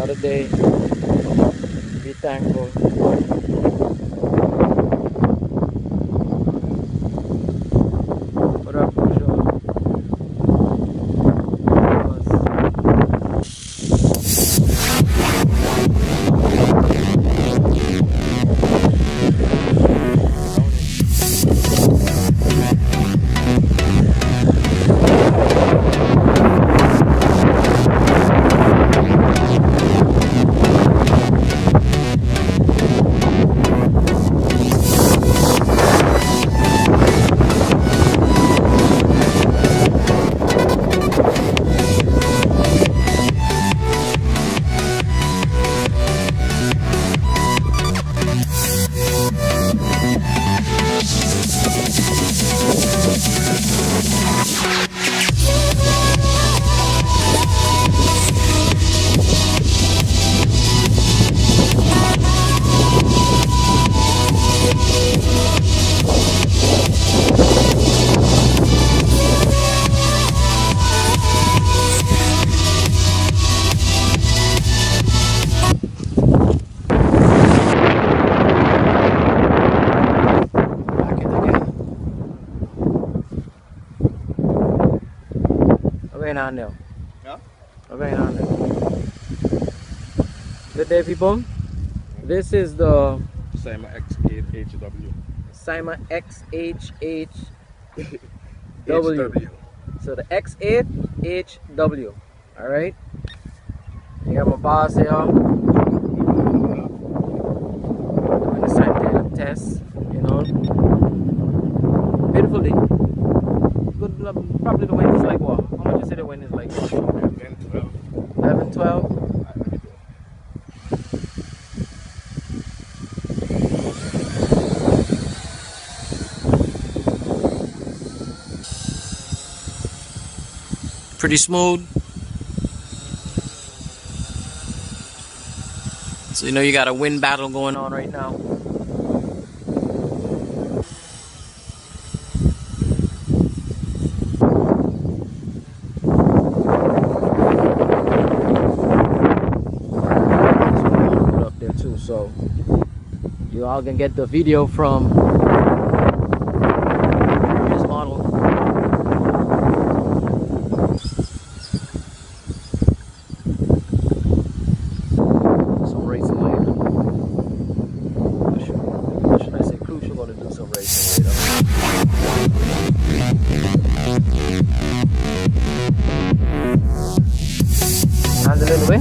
Another day. Be thankful. What up, Crucial? What's going on there? Yeah? What's going on there? Good day, people. This is the Syma X8HW. Syma X8HW. HW. So the X8HW. Alright. You got my boss here. Doing the scientific test, you know. Beautiful day. Good, probably the wind is like what? How much you say the wind is like? 11, 12. 11, 12? Pretty smooth. So you know you got a wind battle going on right now. Up there too, so you all can get the video from this model. Some racing later. Should I say Crucial gonna do some racing later? And a little bit.